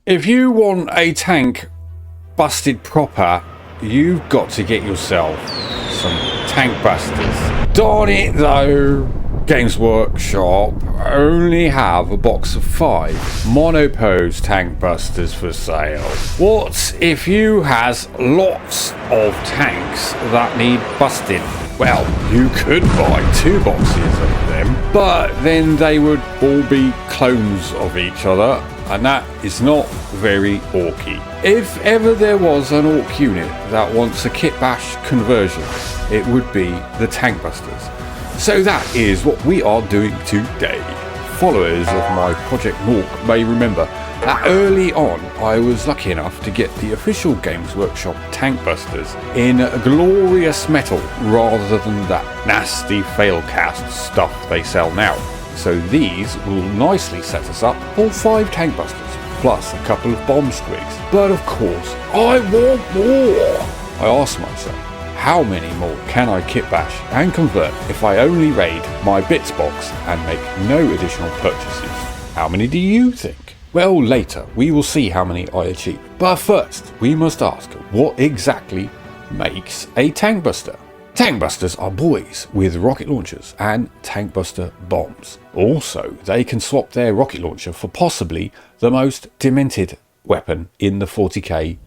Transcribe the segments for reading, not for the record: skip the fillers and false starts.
If you want a tank busted proper, you've got to get yourself some Tankbustas. Darn it though, Games Workshop only have a box of 5 monopose Tankbustas for sale. What if you has lots of tanks that need busting? Well, you could buy 2 boxes of them, but then they would all be clones of each other, and that is not very orky. If ever there was an orc unit that wants a kitbash conversion, it would be the Tankbustas. So that is what we are doing today. Followers of my Project Mork may remember that early on I was lucky enough to get the official Games Workshop Tankbustas in glorious metal rather than that nasty failcast stuff they sell now. So these will nicely set us up for 5 Tankbustas, plus a couple of bomb squigs. But of course, I want more! I asked myself, how many more can I kitbash and convert if I only raid my bits box and make no additional purchases? How many do you think? Well, later we will see how many I achieve. But first, we must ask, what exactly makes a Tankbusta? Tankbustas are boys with rocket launchers and Tankbusta bombs. Also, they can swap their rocket launcher for possibly the most demented weapon in the 40k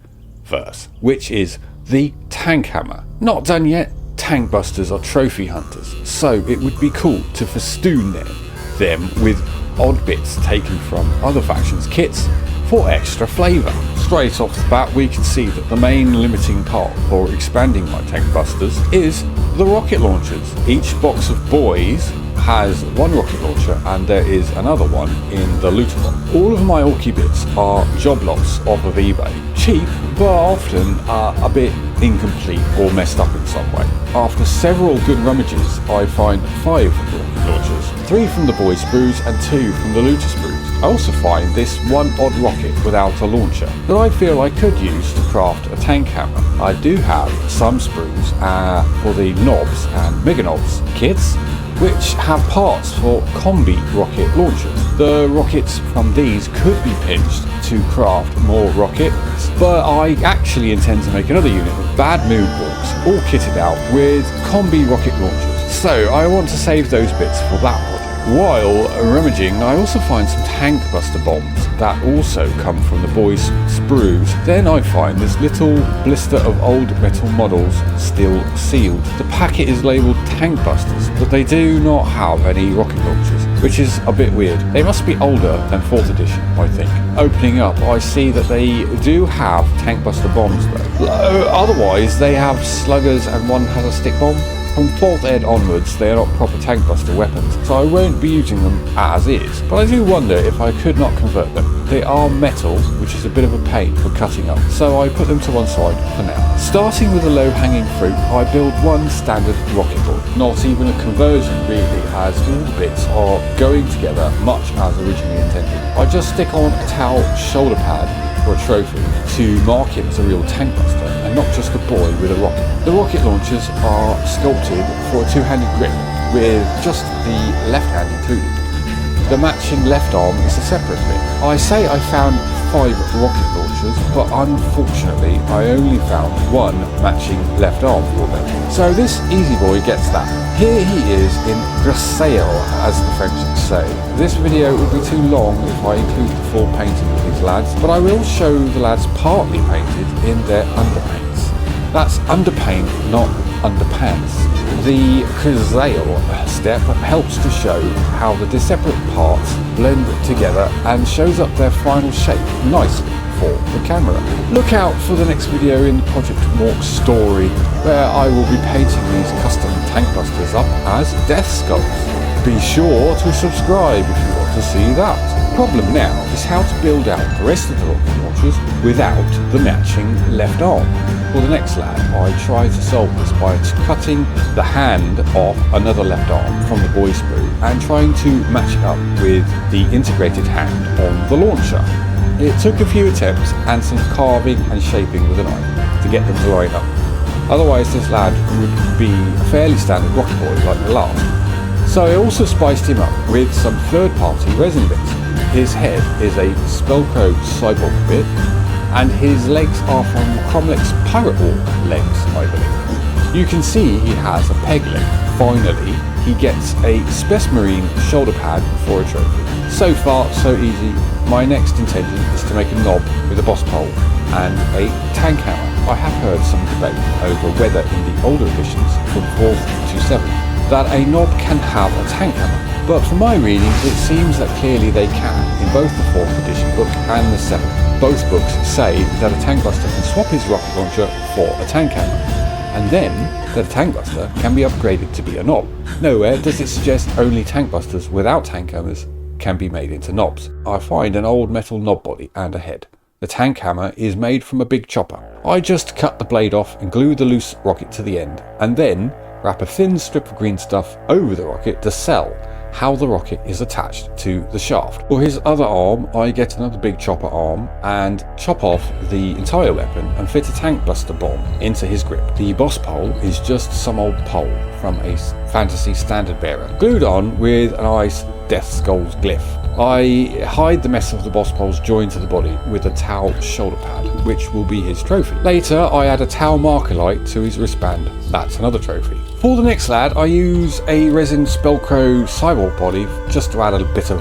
verse, which is the tank hammer. Not done yet, Tankbustas are trophy hunters, so it would be cool to festoon them with odd bits taken from other factions' kits for extra flavour. Straight off the bat, we can see that the main limiting part for expanding my Tankbustas is the rocket launchers. Each box of boys has 1 rocket launcher and there is another one in the looter box. All of my orky bits are job lots off of eBay. Cheap, but often a bit incomplete or messed up in some way. After several good rummages, I find 5 rocket launchers, 3 from the boys' sprues and 2 from the looter sprues. I also find this one odd rocket without a launcher that I feel I could use to craft a tank hammer. I do have some sprues for the knobs and mega knobs kits, which have parts for combi rocket launchers. The rockets from these could be pinched to craft more rockets, but I actually intend to make another unit of bad mood walks, all kitted out with combi rocket launchers. So I want to save those bits for that project. While rummaging, I also find some Tankbusta bombs that also come from the boys' sprues. Then I find this little blister of old metal models still sealed. The packet is labelled Tankbustas, but they do not have any rocket launchers, which is a bit weird. They must be older than 4th edition, I think. Opening up, I see that they do have Tankbusta bombs though. Otherwise, they have sluggers and one has a stick bomb. From 4th ed onwards, they are not proper Tankbusta weapons, so I won't be using them as is. But I do wonder if I could not convert them. They are metal, which is a bit of a pain for cutting up, so I put them to one side for now. Starting with the low-hanging fruit, I build 1 standard rocket board. Not even a conversion really, as all the bits are going together much as originally intended. I just stick on a towel shoulder pad for a trophy to mark him as a real Tankbusta and not just a boy with a rocket. The rocket launchers are sculpted for a 2-handed grip with just the left hand included. The matching left arm is a separate bit. I say I found 5 rocket launchers, but unfortunately I only found 1 matching left arm for them. So this easy boy gets that. Here he is in Grassail, as the French say. This video would be too long if I include the full painting of these lads, but I will show the lads partly painted in their underpaints. That's underpaint, not underpants. The Grassail step helps to show how the separate parts blend together and shows up their final shape nicely for the camera. Look out for the next video in Project Mork story, where I will be painting these custom Tankbustas up as death skulls. Be sure to subscribe if you want to see that. Problem now is how to build out the rest of the rocket launchers without the matching left arm. For the next lab, I try to solve this by cutting the hand off another left arm from the boy sprue and trying to match it up with the integrated hand on the launcher. It took a few attempts and some carving and shaping with a knife to get them to line up. Otherwise this lad would be a fairly standard rocket boy like the last. So I also spiced him up with some third-party resin bits. His head is a Spellcrow cyborg bit, and his legs are from Cromlech's Pirate War legs, I believe. You can see he has a peg leg. Finally, he gets a Spec Marine shoulder pad for a trophy. So far, so easy. My next intention is to make a knob with a boss pole and a tank hammer. I have heard some debate over whether in the older editions from 4th to 7th that a knob can have a tank hammer, but from my reading it seems that clearly they can in both the 4th edition book and the 7th. Both books say that a Tankbuster can swap his rocket launcher for a tank hammer, and then that a Tankbuster can be upgraded to be a knob. Nowhere does it suggest only Tankbusters without tank hammers can be made into knobs. I find an old metal knob body and a head. The tank hammer is made from a big chopper. I just cut the blade off and glue the loose rocket to the end, and then wrap a thin strip of green stuff over the rocket to sell how the rocket is attached to the shaft. For his other arm, I get another big chopper arm and chop off the entire weapon and fit a Tankbusta bomb into his grip. The boss pole is just some old pole from a fantasy standard bearer, glued on with a nice Death Skull's glyph. I hide the mess of the boss pole's joined to the body with a Tau shoulder pad, which will be his trophy. Later, I add a Tau marker light to his wristband. That's another trophy. For the next lad, I use a resin Spellcrow cyborg body just to add a bit of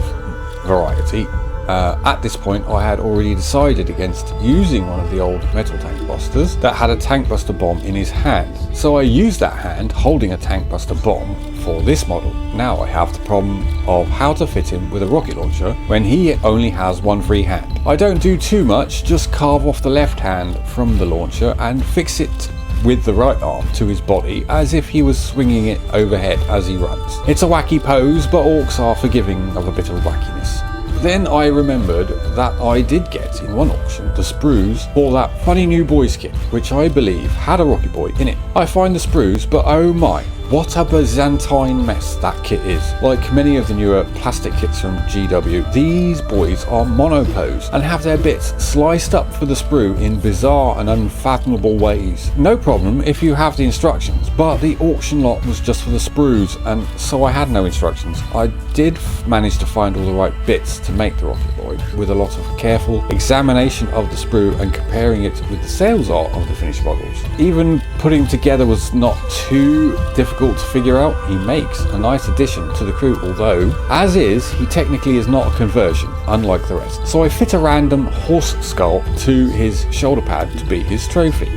variety. At this point, I had already decided against using one of the old metal Tankbusters that had a Tankbusta bomb in his hand. So I used that hand holding a Tankbusta bomb for this model. Now I have the problem of how to fit him with a rocket launcher when he only has one free hand. I don't do too much, just carve off the left hand from the launcher and fix it with the right arm to his body as if he was swinging it overhead as he runs. It's a wacky pose, but orcs are forgiving of a bit of wackiness. Then I remembered that I did get in one auction the sprues for that funny new boys kit, which I believe had a Rocket Boy in it. I find the sprues, but oh my, what a Byzantine mess that kit is. Like many of the newer plastic kits from GW, these boys are monopose and have their bits sliced up for the sprue in bizarre and unfathomable ways. No problem if you have the instructions, but the auction lot was just for the sprues, and so I had no instructions. I did manage to find all the right bits to make the Rocket Boy, with a lot of careful examination of the sprue and comparing it with the sales art of the finished models. Even putting together was not too difficult to figure out. He makes a nice addition to the crew, although as is, he technically is not a conversion, unlike the rest. So I fit a random horse skull to his shoulder pad to be his trophy.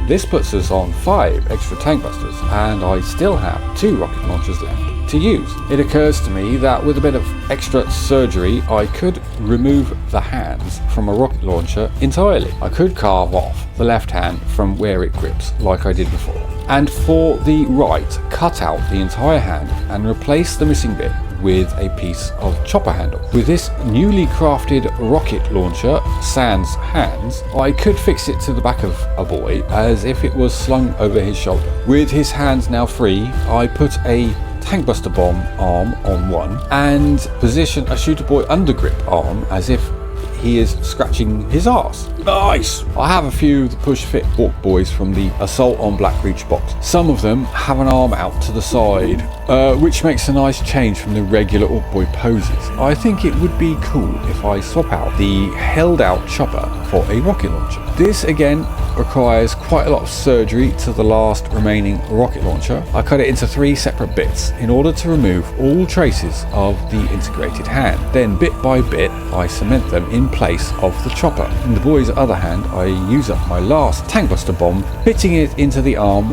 This puts us on 5 extra Tankbusters, and I still have 2 rocket launchers left to use. It occurs to me that with a bit of extra surgery, I could remove the hands from a rocket launcher entirely. I could carve off the left hand from where it grips, like I did before. And for the right, cut out the entire hand and replace the missing bit with a piece of chopper handle. With this newly crafted rocket launcher, sans hands, I could fix it to the back of a boy as if it was slung over his shoulder. With his hands now free, I put a Tankbusta bomb arm on one and position a shooter boy undergrip arm as if he is scratching his arse. Nice! I have a few of the push fit orc boys from the Assault on Blackreach box. Some of them have an arm out to the side, which makes a nice change from the regular orc boy poses. I think it would be cool if I swap out the held out chopper for a rocket launcher. This again requires quite a lot of surgery to the last remaining rocket launcher. I cut it into 3 separate bits in order to remove all traces of the integrated hand. Then bit by bit I cement them in place of the chopper. In the boy's other hand, I use up my last Tankbusta bomb, fitting it into the arm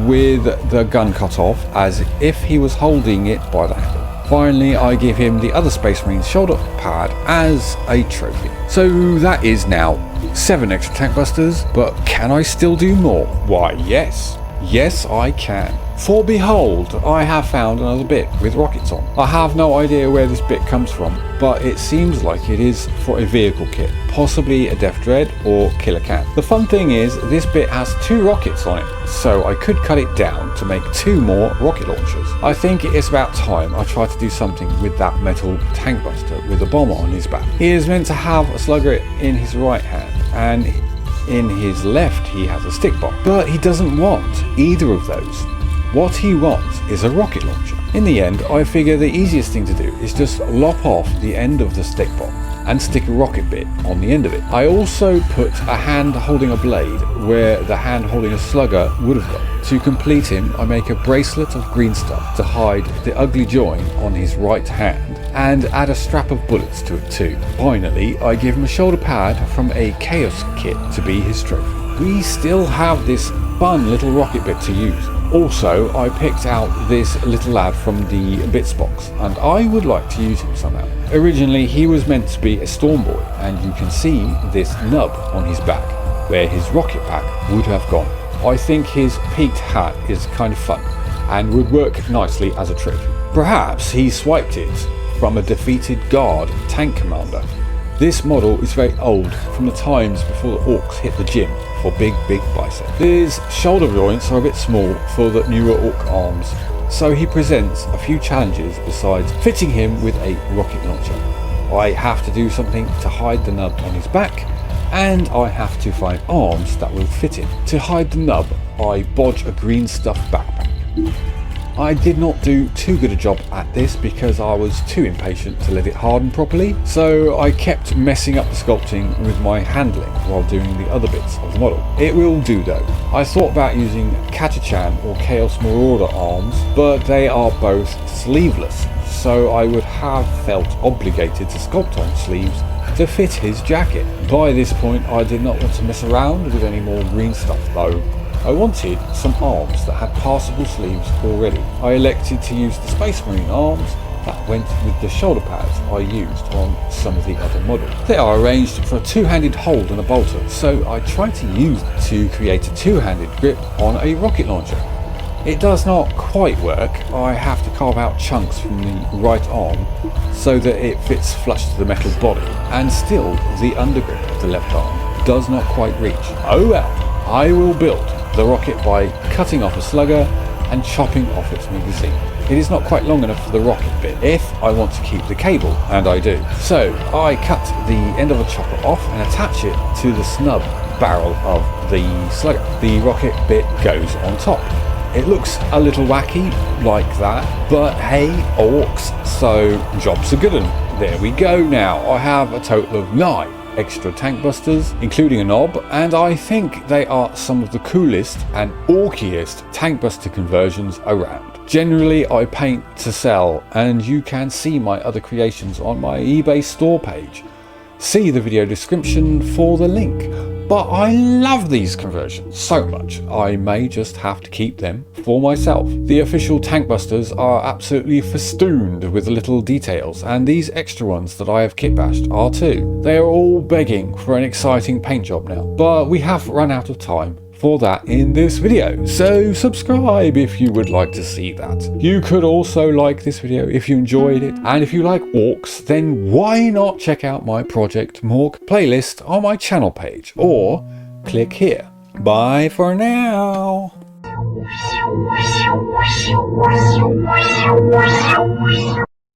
with the gun cut off as if he was holding it by the handle. Finally, I give him the other Space Marine shoulder pad as a trophy. So that is now 7 extra Tankbusters, but can I still do more? Why, yes. Yes, I can. For behold, I have found another bit with rockets on. I have no idea where this bit comes from, but it seems like it is for a vehicle kit, possibly a Death Dread or Killer Can. The fun thing is, this bit has 2 rockets on it, so I could cut it down to make 2 more rocket launchers. I think it is about time I try to do something with that metal Tankbuster with a bomber on his back. He is meant to have a slugger in his right hand, and in his left he has a stick bomb, but he doesn't want either of those. What he wants is a rocket launcher. In the end, I figure the easiest thing to do is just lop off the end of the stick bomb and stick a rocket bit on the end of it. I also put a hand holding a blade where the hand holding a slugger would have gone. To complete him, I make a bracelet of green stuff to hide the ugly join on his right hand and add a strap of bullets to it too. Finally, I give him a shoulder pad from a Chaos kit to be his trophy. We still have this fun little rocket bit to use. Also, I picked out this little lad from the bits box and I would like to use him somehow. Originally he was meant to be a storm boy, and you can see this nub on his back where his rocket pack would have gone. I think his peaked hat is kind of fun and would work nicely as a trophy. Perhaps he swiped it from a defeated guard tank commander. This model is very old, from the times before the orcs hit the gym for big biceps. His shoulder joints are a bit small for the newer orc arms, so he presents a few challenges besides fitting him with a rocket launcher. I have to do something to hide the nub on his back, and I have to find arms that will fit him. To hide the nub, I bodge a green stuffed backpack. I did not do too good a job at this because I was too impatient to let it harden properly, so I kept messing up the sculpting with my handling while doing the other bits of the model. It will do though. I thought about using Catachan or Chaos Marauder arms, but they are both sleeveless, so I would have felt obligated to sculpt on sleeves to fit his jacket. By this point I did not want to mess around with any more green stuff though. I wanted some arms that had passable sleeves already. I elected to use the Space Marine arms that went with the shoulder pads I used on some of the other models. They are arranged for a two-handed hold and a bolter, so I tried to use it to create a two-handed grip on a rocket launcher. It does not quite work. I have to carve out chunks from the right arm so that it fits flush to the metal body, and still the undergrip of the left arm does not quite reach. Oh well, I will build the rocket by cutting off a slugger and chopping off its magazine. It is not quite long enough for the rocket bit if I want to keep the cable, and I do. So I cut the end of a chopper off and attach it to the snub barrel of the slugger. The rocket bit goes on top. It looks a little wacky like that, but hey, orcs, so job's a good one. There we go now. I have a total of 9 extra Tankbustas, including a knob, and I think they are some of the coolest and orkiest Tankbuster conversions around. Generally I paint to sell, and you can see my other creations on my eBay store page. See the video description for the link. But I love these conversions so much, I may just have to keep them for myself. The official Tankbustas are absolutely festooned with little details, and these extra ones that I have kitbashed are too. They are all begging for an exciting paint job now, but we have run out of time for that in this video, so subscribe if you would like to see that. You could also like this video if you enjoyed it, and if you like orcs, then why not check out my Project Mork playlist on my channel page, or click here. Bye for now.